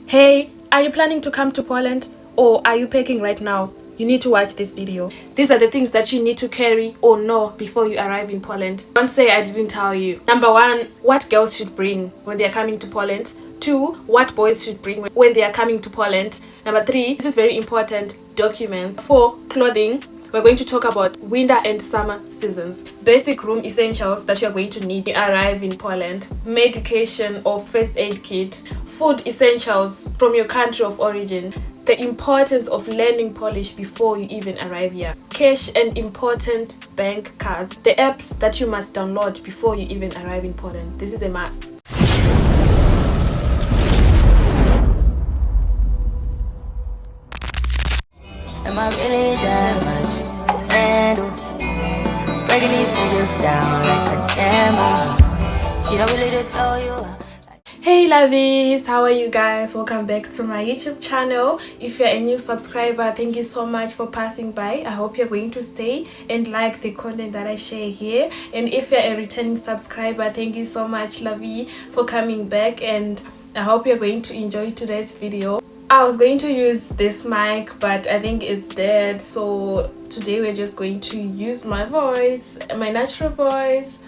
Hey, are you planning to come to Poland or are you packing right now? You need to watch this video. These are the things that you need to carry or know before you arrive in Poland. Don't say I didn't tell you. Number 1, what girls should bring when they are coming to Poland. 2, what boys should bring when they are coming to Poland. Number 3, this is very important, documents. 4, clothing. We're going to talk about winter and summer seasons. Basic room essentials that you're going to need when you arrive in Poland. Medication or first aid kit. Food essentials from your country of origin. The importance of learning Polish before you even arrive here. Cash and important bank cards. The apps that you must download before you even arrive in Poland. This is a must. Am I really that much to handle? Breaking these figures down like a camera. You don't really know you are. Hey lovies, how are you guys? Welcome back to my YouTube channel. If you're a new subscriber, thank you so much for passing by. I hope you're going to stay and like the content that I share here. And if you're a returning subscriber, thank you so much, lovey, for coming back, and I hope you're going to enjoy today's video. I was going to use this mic, but I think it's dead, so today we're just going to use my voice, my natural voice,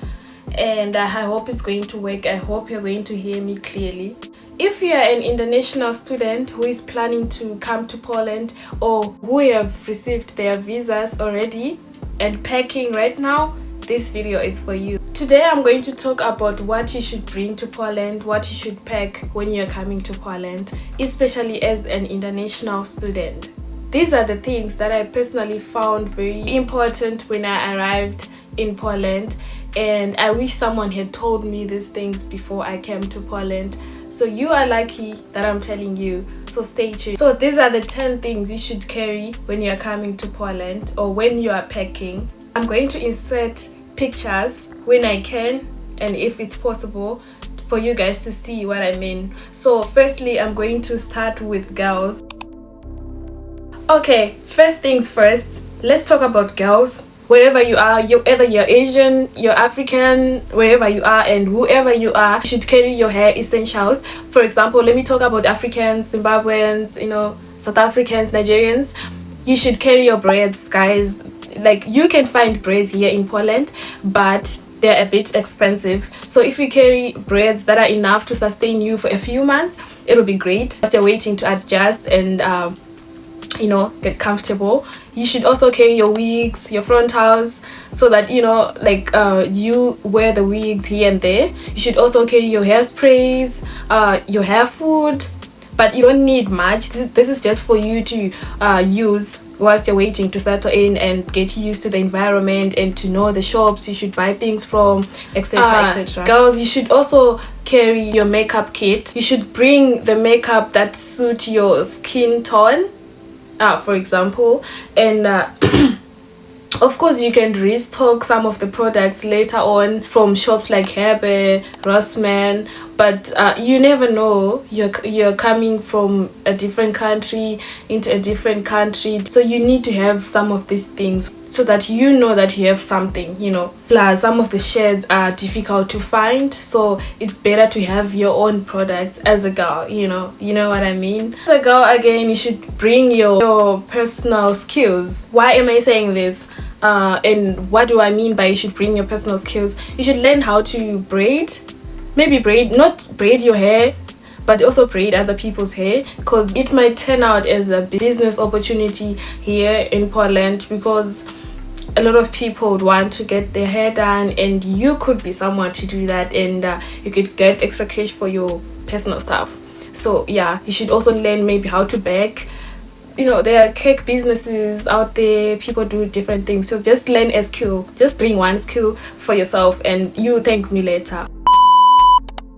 and I hope it's going to work. I hope you're going to hear me clearly. If you are an international student who is planning to come to Poland or who have received their visas already and packing right now, this video is for you. Today I'm going to talk about what you should bring to Poland, what you should pack when you're coming to Poland, especially as an international student. These are the things that I personally found very important when I arrived in Poland, and I wish someone had told me these things before I came to Poland. So you are lucky that I'm telling you, so stay tuned. So these are the 10 things you should carry when you're coming to Poland or when you are packing. I'm going to insert pictures when I can and if it's possible for you guys to see what I mean. So firstly, I'm going to start with girls. Okay, first things first, let's talk about girls. Wherever you are, whether you're Asian, you're African, wherever you are and whoever you are, you should carry your hair essentials. For example, let me talk about Africans, Zimbabweans, South Africans, Nigerians. You should carry your braids, guys. Like, you can find braids here in Poland, but they're a bit expensive. So if you carry braids that are enough to sustain you for a few months, it'll be great as you're waiting to adjust and get comfortable. You should also carry your wigs, your frontals, so that you wear the wigs here and there. You should also carry your hairsprays, your hair food, but you don't need much. This is just for you to use whilst you're waiting to settle in and get used to the environment and to know the shops you should buy things from, etc, etc. Girls, you should also carry your makeup kit. You should bring the makeup that suit your skin tone, for example, and of course you can restock some of the products later on from shops like Herbe, Rossmann, but you never know. You're coming from a different country into a different country, so you need to have some of these things so that you know that you have something, Plus, some of the shades are difficult to find, so it's better to have your own products as a girl, you know what I mean? As a girl, again, you should bring your personal skills. Why am I saying this? And what do I mean by you should bring your personal skills? You should learn how to braid. Maybe not braid your hair, but also braid other people's hair, because it might turn out as a business opportunity here in Poland, because a lot of people would want to get their hair done and you could be someone to do that, and you could get extra cash for your personal stuff. So yeah, you should also learn maybe how to bake. There are cake businesses out there, people do different things, so just learn a skill. Just bring one skill for yourself and you thank me later.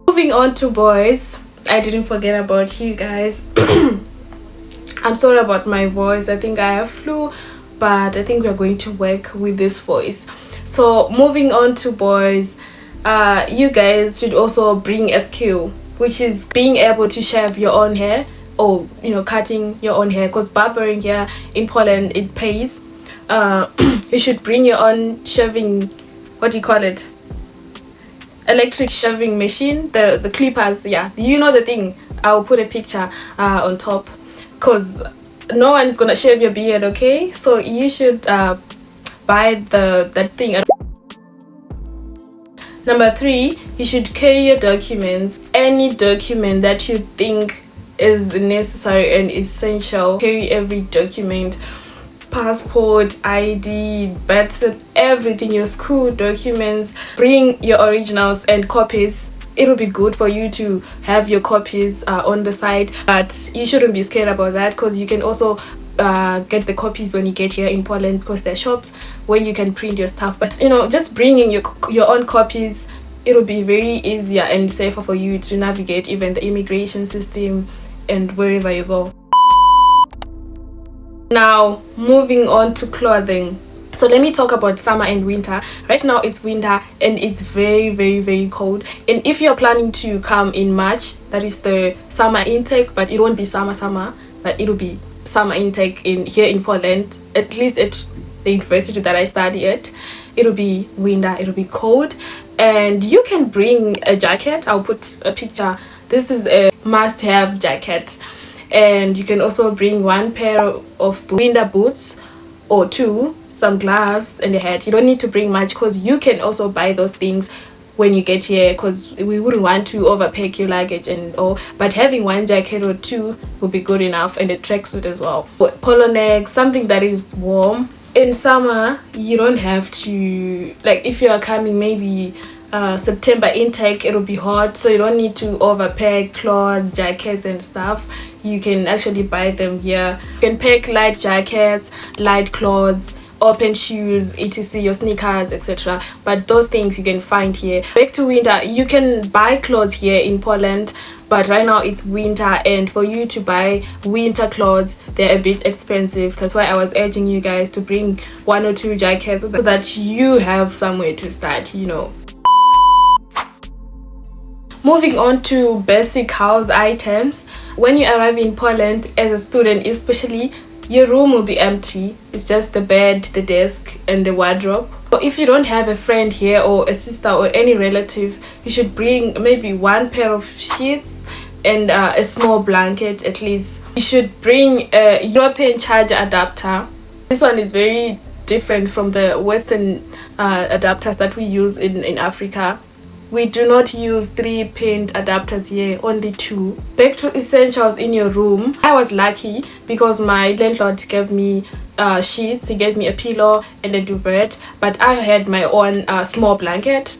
Moving on to boys, I didn't forget about you guys. I'm sorry about my voice. I think I have flu, but I think we're going to work with this voice. So moving on to boys, you guys should also bring a skill, which is being able to shave your own hair, or cutting your own hair, because barbering here in Poland, it pays. You should bring your own shaving, what do you call it, electric shaving machine, the clippers, yeah, the thing. I'll put a picture on top, because no one is gonna shave your beard, okay? So you should buy that thing. Number 3, you should carry your documents. Any document that you think is necessary and essential, carry every document. Passport, ID, birth certificate, everything, your school documents. Bring your originals and copies. It'll be good for you to have your copies on the side, but you shouldn't be scared about that, because you can also get the copies when you get here in Poland, because there are shops where you can print your stuff. But just bringing your own copies, it'll be very easier and safer for you to navigate even the immigration system and wherever you go. Now, moving on to clothing. So let me talk about summer and winter. Right now it's winter and it's very, very, very cold. And if you're planning to come in March, that is the summer intake, but it won't be summer, but it'll be summer intake here in Poland, at least at the university that I study at. It'll be winter, it'll be cold, and you can bring a jacket. I'll put a picture. This is a must-have jacket. And you can also bring 1 pair of winter boots or 2, some gloves and a hat. You don't need to bring much, because you can also buy those things when you get here, because we wouldn't want to overpack your luggage and all. But having 1 jacket or 2 will be good enough, and a tracksuit as well. Polo neck, something that is warm. In summer, you don't have to, like if you are coming maybe September intake, it'll be hot, so you don't need to overpack clothes, jackets and stuff. You can actually buy them here. You can pack light jackets, light clothes, open shoes, etc., your sneakers, etc. But those things you can find here. Back to winter, you can buy clothes here in Poland, but right now it's winter, and for you to buy winter clothes, they're a bit expensive. That's why I was urging you guys to bring 1 or 2 jackets so that you have somewhere to start, Moving on to basic house items. When you arrive in Poland as a student, especially, your room will be empty. It's just the bed, the desk and the wardrobe. So if you don't have a friend here or a sister or any relative, you should bring maybe 1 pair of sheets and a small blanket at least. You should bring a European charger adapter. This one is very different from the Western adapters that we use in Africa. We do not use 3-pin adapters here, only 2. Back to essentials in your room. I was lucky because my landlord gave me sheets. He gave me a pillow and a duvet, but I had my own small blanket,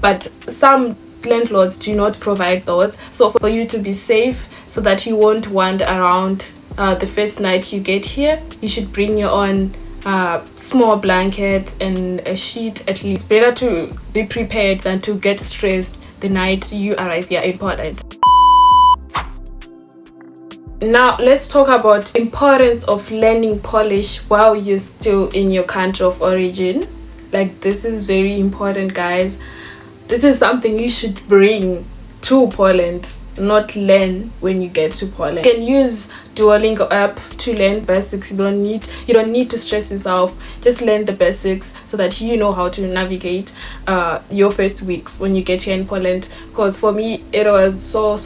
But some landlords do not provide those. So for you to be safe, so that you won't wander around the first night you get here, you should bring your own small blanket and a sheet at least. It's better to be prepared than to get stressed the night you arrive here in Poland. Now let's talk about importance of learning Polish while you're still in your country of origin. Like, this is very important, guys. This is something you should bring to Poland, not learn when you get to Poland. You can use Duolingo app to learn basics. You don't need to stress yourself. Just learn the basics so that you know how to navigate your first weeks when you get here in Poland. Because for me, it was so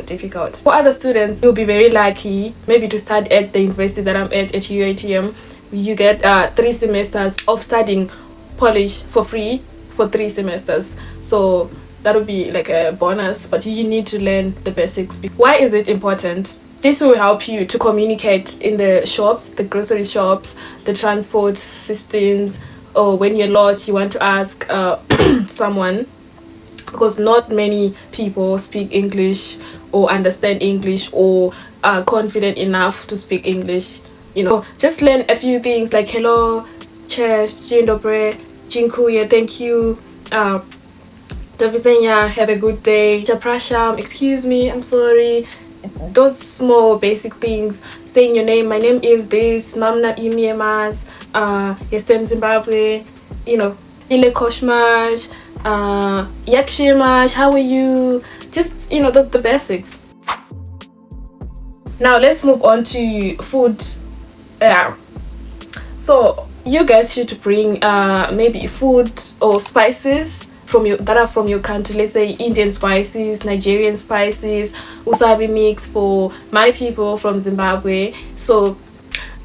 difficult. For other students, you'll be very lucky maybe to start at the university that I'm at UATM. You get 3 semesters of studying Polish for free for 3 semesters. So that would be like a bonus, but you need to learn the basics. Why is it important? This will help you to communicate in the shops, the grocery shops, the transport systems, or when you're lost, you want to ask someone, because not many people speak English or understand English or are confident enough to speak English. Just learn a few things like hello, cześć, dzień dobry, dziękuję, thank you, do widzenia, have a good day, przepraszam, excuse me, I'm sorry. Those small basic things, saying your name, my name is this, mam na imię mas, jestem Zimbabwe, ile koszmasz, jak się masz, how are you, just the basics. Now let's move on to food. So you guys should bring maybe food or spices from your country. Let's say Indian spices, Nigerian spices, usabi mix for my people from Zimbabwe. So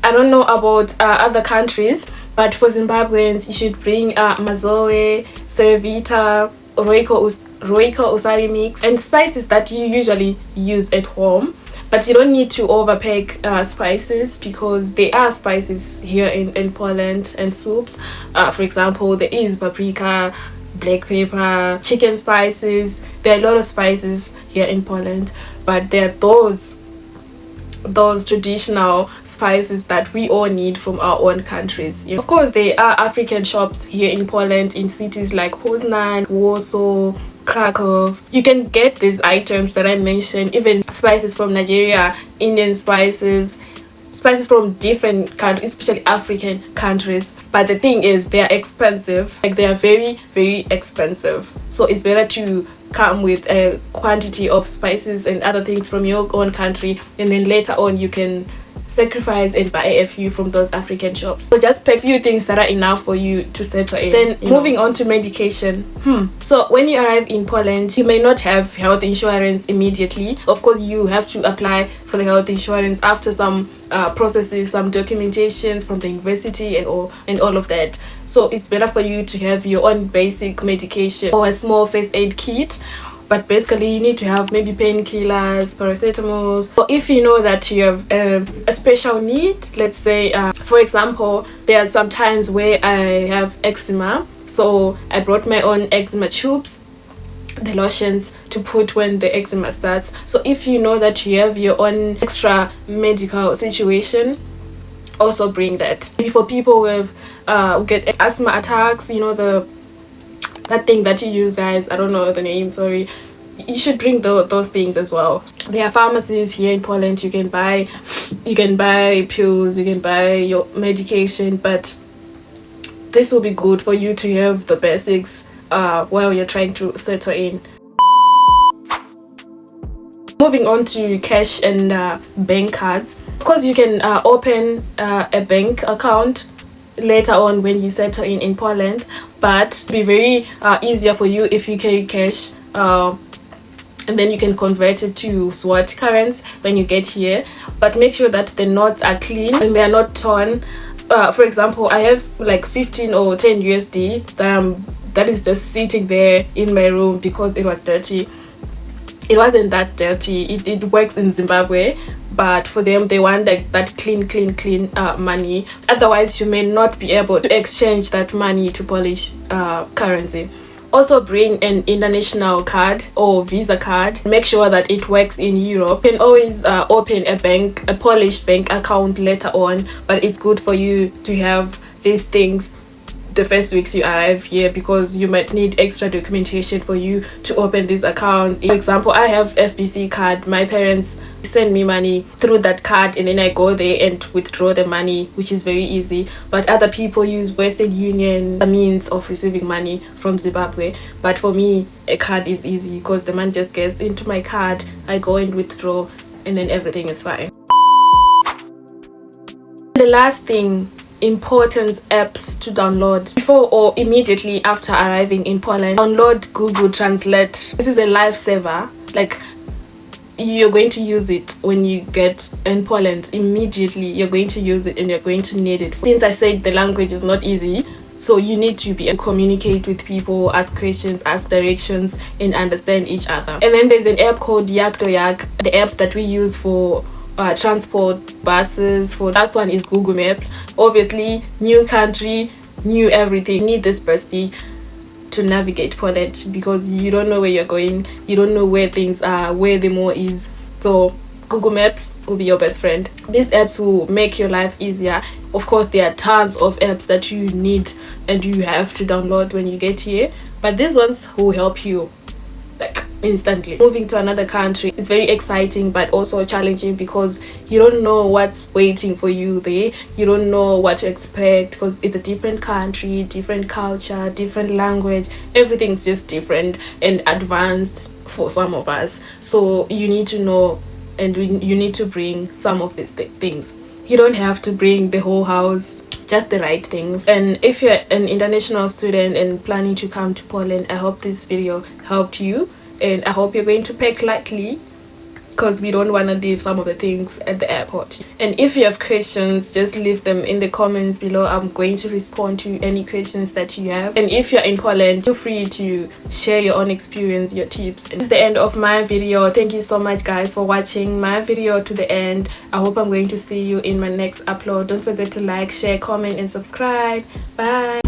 I don't know about other countries, but for Zimbabweans, you should bring Mazoe, Cerevita, Roiko usabi mix, and spices that you usually use at home. But you don't need to overpack spices, because there are spices here in Poland, and soups. For example, there is paprika, black pepper, chicken spices. There are a lot of spices here in Poland, but there are those traditional spices that we all need from our own countries. Of course, there are African shops here in Poland, in cities like Poznan, Warsaw, Krakow. You can get these items that I mentioned, even spices from Nigeria, Indian spices from different countries, especially African countries. But the thing is, they are expensive. Like, they are very, very expensive. So it's better to come with a quantity of spices and other things from your own country, and then later on you can sacrifice and buy a few from those African shops. So just pick a few things that are enough for you to settle in. Then moving on to medication. So when you arrive in Poland, you may not have health insurance immediately. Of course, you have to apply for the health insurance after some processes, some documentations from the university and all of that. So it's better for you to have your own basic medication or a small first aid kit. But basically, you need to have maybe painkillers, paracetamol. Or if you know that you have a special need, let's say, for example, there are some times where I have eczema. So I brought my own eczema tubes, the lotions to put when the eczema starts. So if you know that you have your own extra medical situation, also bring that. Maybe for people who get asthma attacks, that thing that you use, guys, I don't know the name, sorry, you should bring those things as well. There are pharmacies here in Poland. You can buy pills, you can buy your medication, but this will be good for you to have the basics while you're trying to settle in. Moving on to cash and bank cards. Of course, you can open a bank account later on when you settle in Poland, but be very easier for you if you carry cash, and then you can convert it to Zloty currency when you get here. But make sure that the notes are clean and they are not torn. For example, I have like 15 or 10 USD that is just sitting there in my room because it was dirty. It wasn't that dirty. It works in Zimbabwe, but for them, they want like that clean money. Otherwise, you may not be able to exchange that money to Polish currency. Also bring an international card or Visa card. Make sure that it works in Europe. You can always open a Polish bank account later on, but it's good for you to have these things the first weeks you arrive here, because you might need extra documentation for you to open these accounts. For example, I have FBC card. My parents send me money through that card, and then I go there and withdraw the money, which is very easy. But other people use Western Union, a means of receiving money from Zimbabwe. But for me, a card is easy because the money just gets into my card, I go and withdraw, and then everything is fine. The last thing, important apps to download before or immediately after arriving in Poland. Download Google Translate. This is a lifesaver. Like, you're going to use it when you get in Poland. Immediately you're going to use it and you're going to need it. Since I said the language is not easy, so you need to be able to communicate with people, ask questions, ask directions, and understand each other. And then there's an app called Yak to Yak, the app that we use for transport, buses. For that one is Google Maps. Obviously, new country, new everything. You need this bestie to navigate Poland, because you don't know where you're going, you don't know where things are, where the mall is. So Google Maps will be your best friend. These apps will make your life easier. Of course, there are tons of apps that you need and you have to download when you get here, but these ones will help you like instantly. Moving to another country, it's very exciting but also challenging, because you don't know what's waiting for you there. You don't know what to expect, because it's a different country, different culture, different language. Everything's just different and advanced for some of us. So you need to know, and you need to bring some of these things. You don't have to bring the whole house. just the right things. And if you're an international student and planning to come to Poland, I hope this video helped you, and I hope you're going to pack lightly, because we don't want to leave some of the things at the airport. And if you have questions, just leave them in the comments below. I'm going to respond to any questions that you have. And if you're in Poland, feel free to share your own experience, your tips. And this is the end of my video. Thank you so much guys for watching my video to the end. I hope I'm going to see you in my next upload. Don't forget to like, share, comment and subscribe. Bye.